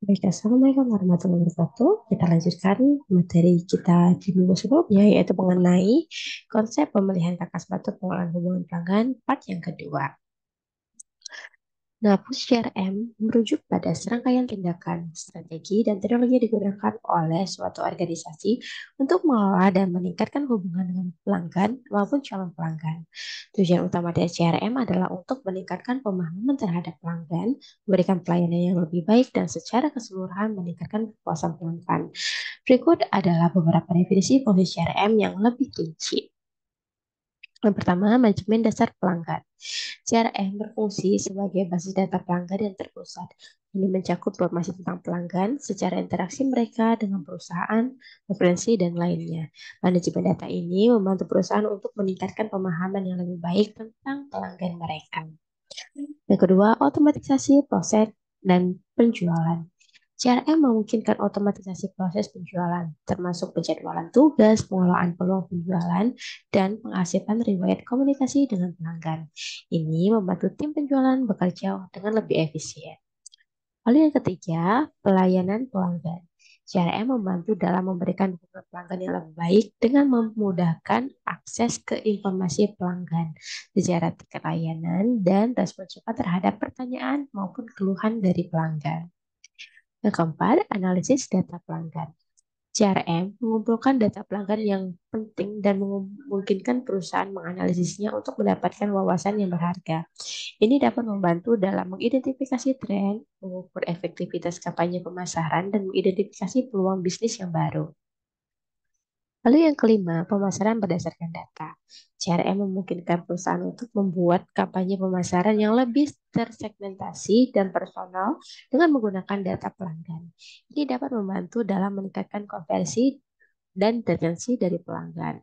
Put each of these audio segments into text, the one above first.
Baik, Assalamualaikum warahmatullahi wabarakatuh. Kita lanjutkan materi kita di minggu sebelumnya, yaitu mengenai konsep pemilihan kakak sepatu pengolahan hubungan pelanggan part yang kedua. Nah, fungsi CRM merujuk pada serangkaian tindakan, strategi, dan teknologi yang digunakan oleh suatu organisasi untuk mengelola dan meningkatkan hubungan dengan pelanggan maupun calon pelanggan. Tujuan utama dari CRM adalah untuk meningkatkan pemahaman terhadap pelanggan, memberikan pelayanan yang lebih baik, dan secara keseluruhan meningkatkan kepuasan pelanggan. Berikut adalah beberapa definisi fungsi CRM yang lebih rinci. Yang pertama, manajemen dasar pelanggan. CRM berfungsi sebagai basis data pelanggan yang terpusat. Ini mencakup informasi tentang pelanggan, secara interaksi mereka dengan perusahaan, preferensi, dan lainnya. Manajemen data ini membantu perusahaan untuk meningkatkan pemahaman yang lebih baik tentang pelanggan mereka. Yang kedua, otomatisasi proses dan penjualan. CRM memungkinkan otomatisasi proses penjualan, termasuk penjadwalan tugas, pengelolaan peluang penjualan, dan pengasihan riwayat komunikasi dengan pelanggan. Ini membantu tim penjualan bekerja dengan lebih efisien. Lalu yang ketiga, pelayanan pelanggan. CRM membantu dalam memberikan dukungan pelanggan yang lebih baik dengan memudahkan akses ke informasi pelanggan, secara tiket layanan, dan respon cepat terhadap pertanyaan maupun keluhan dari pelanggan. Yang keempat, analisis data pelanggan. CRM mengumpulkan data pelanggan yang penting dan memungkinkan perusahaan menganalisisnya untuk mendapatkan wawasan yang berharga. Ini dapat membantu dalam mengidentifikasi tren, mengukur efektivitas kampanye pemasaran, dan mengidentifikasi peluang bisnis yang baru. Lalu yang kelima, pemasaran berdasarkan data. CRM memungkinkan perusahaan untuk membuat kampanye pemasaran yang lebih tersegmentasi dan personal dengan menggunakan data pelanggan. Ini dapat membantu dalam meningkatkan konversi dan retensi dari pelanggan.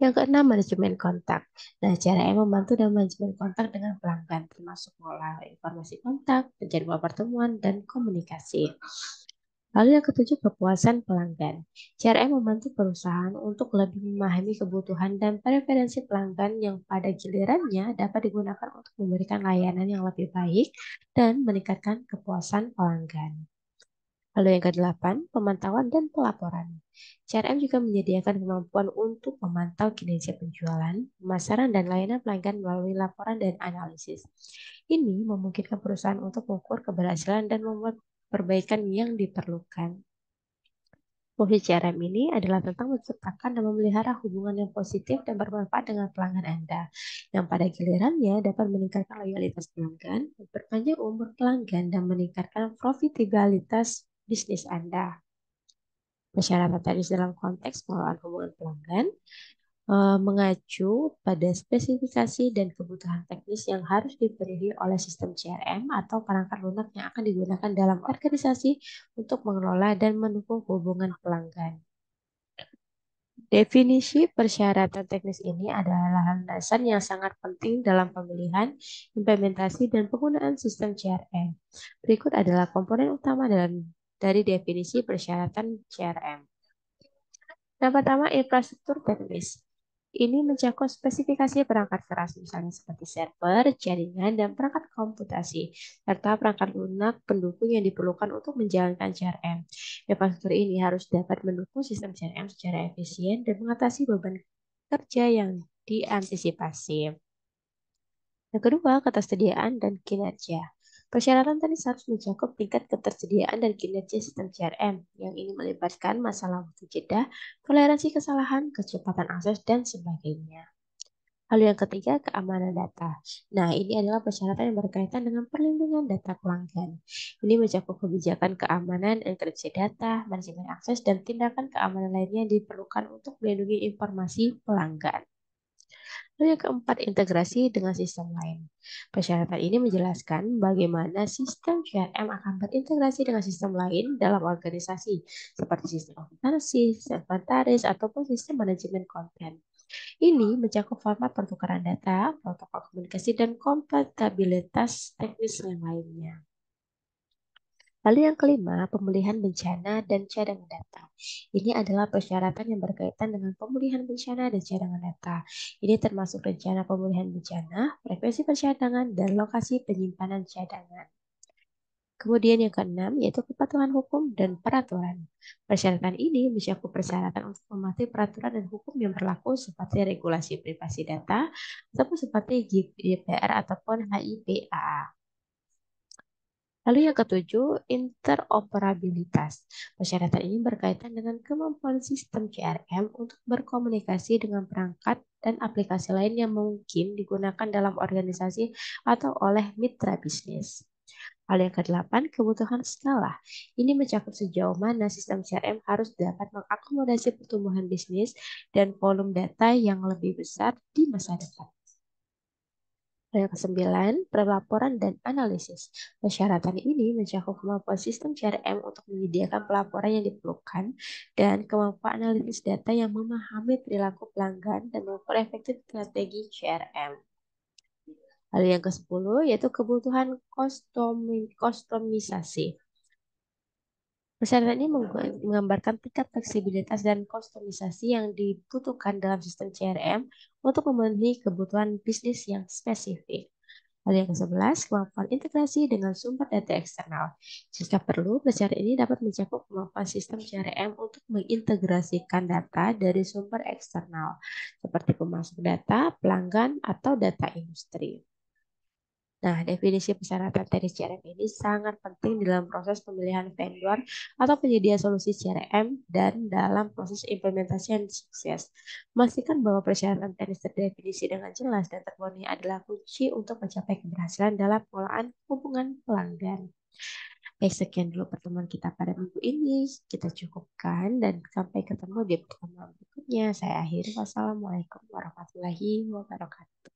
Yang keenam, manajemen kontak. Nah, CRM membantu dalam manajemen kontak dengan pelanggan, termasuk mengolah informasi kontak, jadwal pertemuan, dan komunikasi. Lalu yang ketujuh, kepuasan pelanggan. CRM membantu perusahaan untuk lebih memahami kebutuhan dan preferensi pelanggan yang pada gilirannya dapat digunakan untuk memberikan layanan yang lebih baik dan meningkatkan kepuasan pelanggan. Lalu yang kedelapan, pemantauan dan pelaporan. CRM juga menyediakan kemampuan untuk memantau kinerja penjualan, pemasaran, dan layanan pelanggan melalui laporan dan analisis. Ini memungkinkan perusahaan untuk mengukur keberhasilan dan membuat perbaikan yang diperlukan. Fungsi CRM ini adalah tentang menciptakan dan memelihara hubungan yang positif dan bermanfaat dengan pelanggan Anda, yang pada gilirannya dapat meningkatkan loyalitas pelanggan, memperpanjang umur pelanggan, dan meningkatkan profitabilitas bisnis Anda. Persyaratan teknis dalam konteks pengelolaan hubungan pelanggan mengacu pada spesifikasi dan kebutuhan teknis yang harus dipenuhi oleh sistem CRM atau perangkat lunak yang akan digunakan dalam organisasi untuk mengelola dan mendukung hubungan pelanggan. Definisi persyaratan teknis ini adalah landasan yang sangat penting dalam pemilihan, implementasi, dan penggunaan sistem CRM. Berikut adalah komponen utama dari definisi persyaratan CRM. Yang pertama, infrastruktur teknis. Ini mencakup spesifikasi perangkat keras, misalnya seperti server, jaringan, dan perangkat komputasi, serta perangkat lunak pendukung yang diperlukan untuk menjalankan CRM. Infrastruktur ini harus dapat mendukung sistem CRM secara efisien dan mengatasi beban kerja yang diantisipasi. Yang kedua, ketersediaan dan kinerja. Persyaratan tadi harus mencakup tingkat ketersediaan dan kinerja sistem CRM, yang ini melibatkan masalah waktu jeda, toleransi kesalahan, kecepatan akses, dan sebagainya. Lalu yang ketiga, keamanan data. Nah, ini adalah persyaratan yang berkaitan dengan perlindungan data pelanggan. Ini mencakup kebijakan keamanan, enkripsi data, manajemen akses, dan tindakan keamanan lainnya yang diperlukan untuk melindungi informasi pelanggan. Lalu yang keempat, integrasi dengan sistem lain. Persyaratan ini menjelaskan bagaimana sistem CRM akan berintegrasi dengan sistem lain dalam organisasi, seperti sistem akuntansi, sistem inventaris, ataupun sistem manajemen konten. Ini mencakup format pertukaran data, protokol komunikasi, dan kompatibilitas teknis yang lainnya. Lalu yang kelima, pemulihan bencana dan cadangan data. Ini adalah persyaratan yang berkaitan dengan pemulihan bencana dan cadangan data. Ini termasuk rencana pemulihan bencana, frekuensi pencadangan, dan lokasi penyimpanan cadangan. Kemudian yang keenam yaitu kepatuhan hukum dan peraturan. Persyaratan ini mencakup persyaratan untuk mematuhi peraturan dan hukum yang berlaku seperti regulasi privasi data ataupun seperti GDPR ataupun HIPAA. Lalu yang ketujuh, interoperabilitas. Persyaratan ini berkaitan dengan kemampuan sistem CRM untuk berkomunikasi dengan perangkat dan aplikasi lain yang mungkin digunakan dalam organisasi atau oleh mitra bisnis. Hal yang kedelapan, kebutuhan skala. Ini mencakup sejauh mana sistem CRM harus dapat mengakomodasi pertumbuhan bisnis dan volume data yang lebih besar di masa depan. Yang kesembilan, pelaporan dan analisis. Persyaratan ini mencakup kemampuan sistem CRM untuk menyediakan pelaporan yang diperlukan dan kemampuan analisis data yang memahami perilaku pelanggan dan mengukur efektif strategi CRM. Lalu yang ke-10 yaitu kebutuhan kostumisasi. Persyaratan ini menggambarkan tingkat fleksibilitas dan kustomisasi yang dibutuhkan dalam sistem CRM untuk memenuhi kebutuhan bisnis yang spesifik. Lalu yang ke-11, kemampuan integrasi dengan sumber data eksternal. Jika perlu, persyaratan ini dapat mencakup kemampuan sistem CRM untuk mengintegrasikan data dari sumber eksternal, seperti pemasok data, pelanggan, atau data industri. Nah, definisi persyaratan teknis CRM ini sangat penting dalam proses pemilihan vendor atau penyedia solusi CRM dan dalam proses implementasi yang sukses. Memastikan bahwa persyaratan teknis terdefinisi dengan jelas dan terpenuhi adalah kunci untuk mencapai keberhasilan dalam pengelolaan hubungan pelanggan. Baik, sekian dulu pertemuan kita pada minggu ini. Kita cukupkan dan sampai ketemu di pertemuan berikutnya. Saya akhiri. Wassalamualaikum warahmatullahi wabarakatuh.